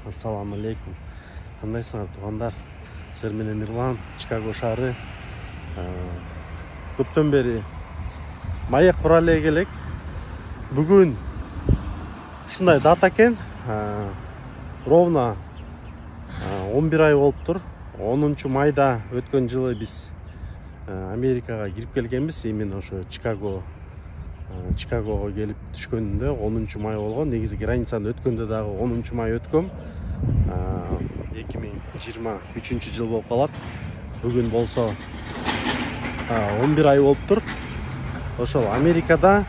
Ассаламу алейкум. Кандайсыңар туугандар? Силер менен Ирлан, Чикаго шаары. Көптөн бери маек кура эле келек. Бүгүн ушундай дата экен. Ровно 11 ай болуптур. 10 майда өткөн жылы биз Америкага кирип келгенбиз. Именно ошо Чикагого келип түшкөндө 10 май болгон. Негизи границаны өткөндө дагы 10 май өткөм. 2023 жыл болуп калат. Бүгүн болсо 11 ай болуптур. Ошол Америкада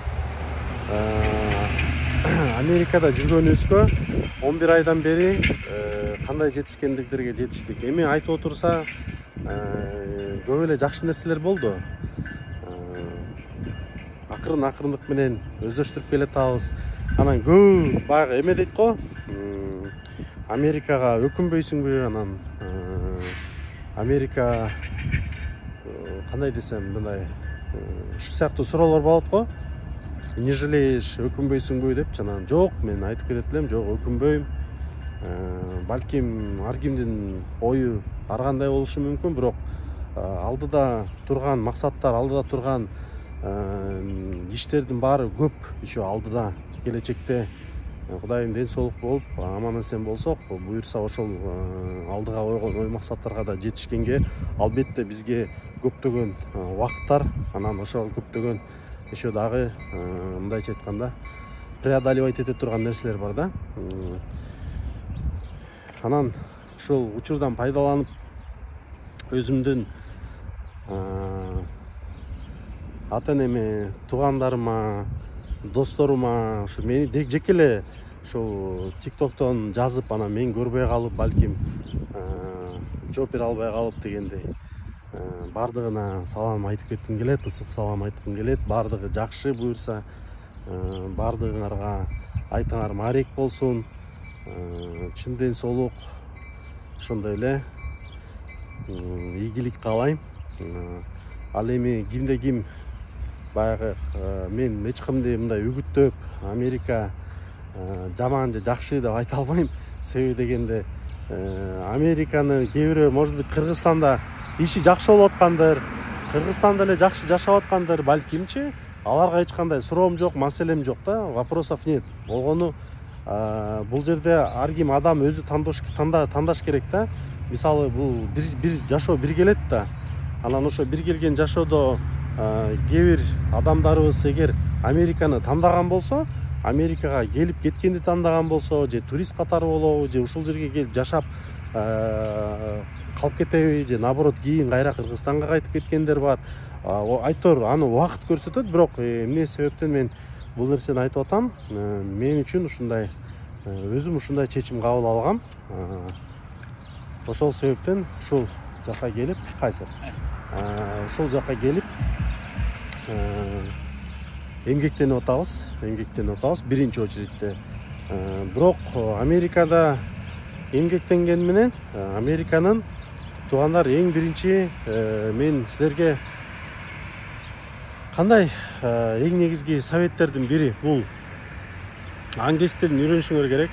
жүргөнүбүзгө 11 айдан бери кандай жетишкендиктерге жетиштик. Эми айтып отурса көп эле жакшы нерселер болду. Акырындык менен өздөштүрүп келатабыз. Анан көп баягы эме дейт го, Америкага өкүнбөйсүңбү? Анан Америка кандай десем, мындай ушу сыяктуу суроолор болот го. Не жалеешь, өкүнбөйсүңбү деп. Анан жок, мен айтып кетет элем, жок, өкүнбөйм. Балким ар кимдин ою ар кандай болушу мүмкүн, бирок алдыда турган максаттар, алдыда турган иштердин баары көп еще алдыда. Келечекте Кудайым ден соолук болуп, аман эсен болсок, буюрса ошол алдыга койгон ой максаттарга да жетишкенге албетте бизге көптөгөн убакыттар, анан ошол көптөгөн еще дагы мындайча айтканда преодолевать эте турган нерселер бар да. Анан ушул учурдан пайдаланып өзүмдүн ата энеме, туугандарыма, досторума, ушу мени жеке эле ушул TikToктон жазып, анан мен көрбөй калып, балким жооп бере албай калып дегендей, бардыгына салам айтып кетким келет, ысык салам айткым келет. Бардыгы жакшы буюрса, бардыгыңарга айтыңар маарек болсун, чын ден соолук, ошондой эле ийгилик каалайм. Ал эми кимде ким баягы мен эч кимди мындай үгүттөп Америка жаман же жакшы деп айта албайм. Себеби дегенде Американы кээ бирөө, может быть, Кыргызстанда иши жакшы болуп аткандыр, Кыргызстанда эле жакшы жашап аткандыр, балкимчи. Аларга эч кандай суроом жок, маселем жок да, вопросов нет. Болгону бул жерде ар ким адам өзү тандаш керек да. Мисалы, бул бир жашоо бир келет да. Анан ошо бир келген жашоодо кээ бир адамдарыбыз эгер Американы тандаган болсо, Америкага келип кеткенди тандаган болсо, же турист катары болобу, же ушул жерге келип жашап калып кетеби, же наоборот кийин кайра Кыргызстанга кайтып кеткендер бар. Айтор, аны убакыт көрсөтөт, бирок эмне себептен мен бул нерсени айтып атам? Мен үчүн ушундай, өзүм ушундай чечим кабыл алгам. Ошол себептен ушул жака келип, ушул жака келип эмгектенип атабыз, биринчи очередте. Бирок Америкада эмгектенген менен Американын туугандар, эң биринчи мен силерге кандай эң негизги советтердин бири бул англис тилин үйрөнүшүңөр керек.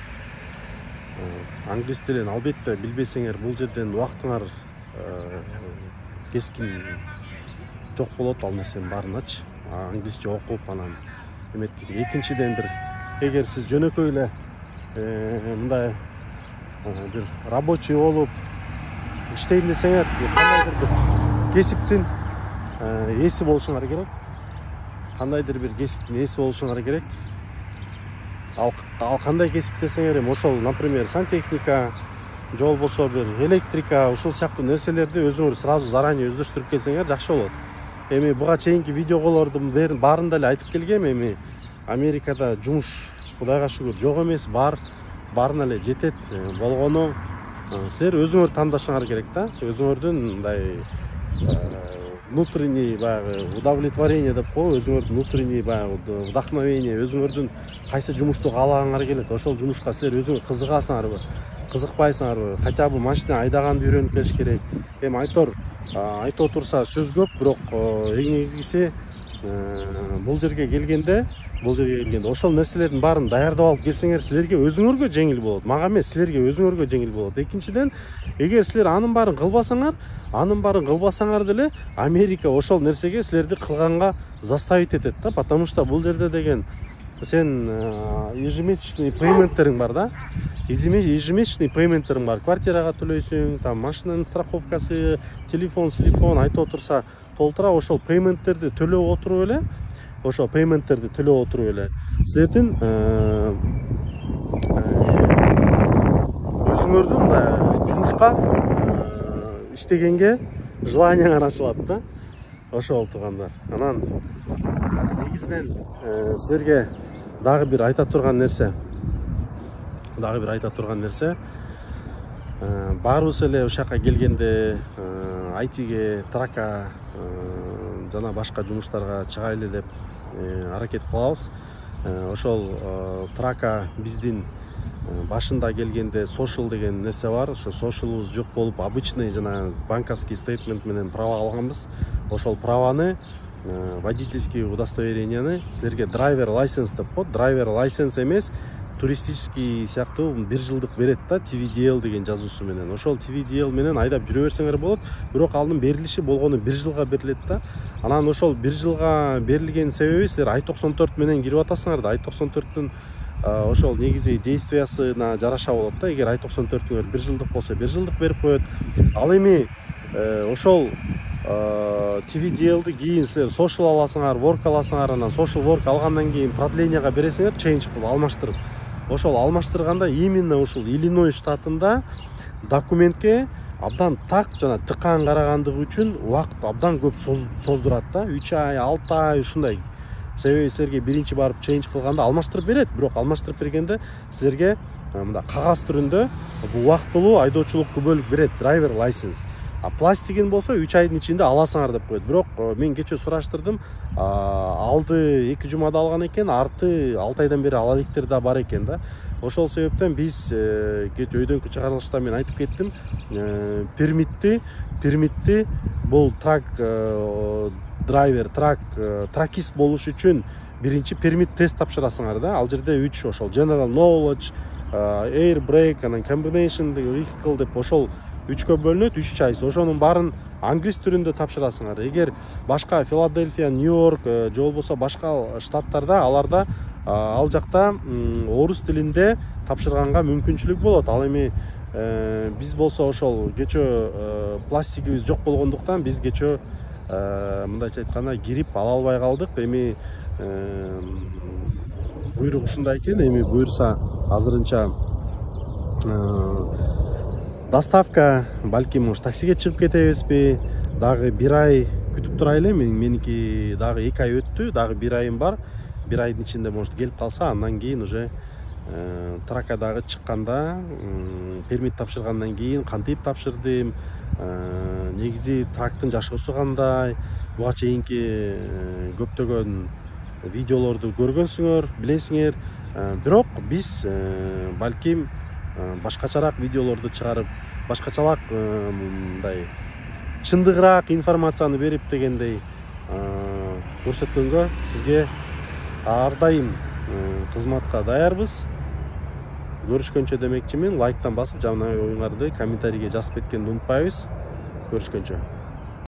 Англис тилин албетте билбесеңер, бул жерден убактыңар кескин жок болот, ал нерсенин баарыначы. Англисче окуп, анан эметкен. Экинчиден, эгер сиз жөнөкөй эле мындай бир рабочий болуп иштейм десеңер, кандайдыр бир кесиптин ээси болушуңар керек. Ал кандай кесип десеңер, ошол, например, сантехника, же болбосо бир электрика, ушул сыяктуу нерселерди өзүңөр сразу заранее өздөштүрүп келсеңер жакшы болот. Эми буга чейинки видеолордун баарында эле айтып келгем. Эми Америкада жумуш Кудайга шүгүр жок эмес, баарына эле жетет. Болгону силер өзүңөр тандашыңар керек да. Өзүңөрдүн мындай внутренний баягы удовлетворение деп коебу, өзүңөрдүн внутренний баягы вдохновение, өзүңөрдүн кайсы жумушту каалагыңар келет, ошол жумушка силер өзүңөр кызыгасыңарбы, кызыкпайсыңарбы, хотя бы машина айдаганды үйрөнүп келиш керек. Эми айтып отурса сөз көп, бирок эң негизгиси бул жерге келгенде бул жерге келгенде. Ошол нерселердин баарын даярдап алып келсеңер, силерге өзүңөргө жеңил болот. Мага эмес, силерге өзүңөргө жеңил болот. Экинчиден, эгер силер анын баарын кылбасаңар деле, Америка ошол нерсеге силерди кылганга заставить этет да, потому что бул жерде деген сен ежемесячный пейменттериң бар да. Ежемесячный пейменттериң бар. Квартирага төлөйсүң, там машинанын страховкасы, телефон айтып отурса, толтура ошол пейменттерди төлөп отуруп эле, силердин өзүңөрдүн жумушка иштегенге желанияңар ачылат да. Ошол туугандар. Анан негизинен силерге дагы бир айта турган нерсе, баарыбыз эле ошол жака келгенде айтиге, трака жана башка жумуштарга чыгайлы деп аракет кылабыз. Ошол трака биздин башында келгенде social деген нерсе бар. Ошо socialыбыз жок болуп, обычный жана банковский стейтмент менен права алганбыз. Ошол праваны, водительский удостоверенияны силерге драйвер лайсенс деп коет. Драйвер лайсенс эмес, туристический сыяктуу 1 жылдык берет да, TVDL деген жазуусу менен. Ошол TVDL менен айдап жүрө берсеңер болот. Бирок анын берилиши болгону 1 жылга берилет да. Анан ошол 1 жылга берилген себеби силер I-94 менен кирип атасыңар да. I-94-түн ошол негизи действиясына жараша болот да. Эгер I-94-түңөр 1 жылдык болсо 1 жылдык берип коет. Ал эми ошол TVDL-ди кийин силер social аласыңар, work аласыңар, анан social work алгандан кийин продлениега бересиңер, change кылып алмаштырып. Ошол алмаштырганда именно ушул Иллинойс штатында документке абдан так жана тыкаан карагандыгы үчүн убакыт абдан көп создурат да. 3 ай, 6 ай ушундай. Себеби силерге биринчи барып change кылганда алмаштырып берет, бирок алмаштырып бергенде силерге мында кагаз түрүндө убактылуу айдоочулук күбөлүк берет, driver license. А пластигин болсо 3 айдын ичинде аласыңар деп коет. Бирок мен кече сураштырдым, алды 2 жумада алган экен, арты 6 айдан бери ала электер да бар экен да. Ошол себептен биз кече өйдөнкү чыгарылышта мен айтып кеттим, пермитти бул трак драйвер, тракист болуш үчүн биринчи пермит тест тапшырасыңар да. Ал жерде 3 ошол general knowledge, air brake, анан combination vehicle деп ошол 3кө бөлүнөт, 3 айсы. Ошонун баарын англис түрүндө тапшырасыңар. Эгер башка Филадельфия, Нью-Йорк же болбосо башка штаттарда аларда ал жакта орус тилинде тапшырганга мүмкүнчүлүк болот. Ал эми биз болсо ошол кечө пластигибиз жок болгондуктан биз кечө мындайча айтканда кирип ала албай калдык. Эми буйрук ушундай экен. Эми буйрса азырынча доставка, балким может таксиге чыгып кетебизби, дагы 1 ай күтүп турайлы. Меники дагы 2 ай өттү, дагы 1 айым бар. 1 айдын ичинде может келип калса, андан кийин уже трака дагы чыкканда, пермит тапшыргандан кийин кантип тапшырдым, негизи трактын жашоосу кандай, буга чейинки көптөгөн видеолорду көргөнсүңөр, билесиңер. Бирок биз балким башкачараак видеолорду чыгарып, башкачалаак мындай чындыгыраак информацияны берип дегендей көрсөткөнгө сизге ар дайым кызматка даярбыз. Көрүшкөнчө демекчимин. Лайктан басып, жана оюңарды комментарийге жазып кеткенди унутпайбыз. Көрүшкөнчө.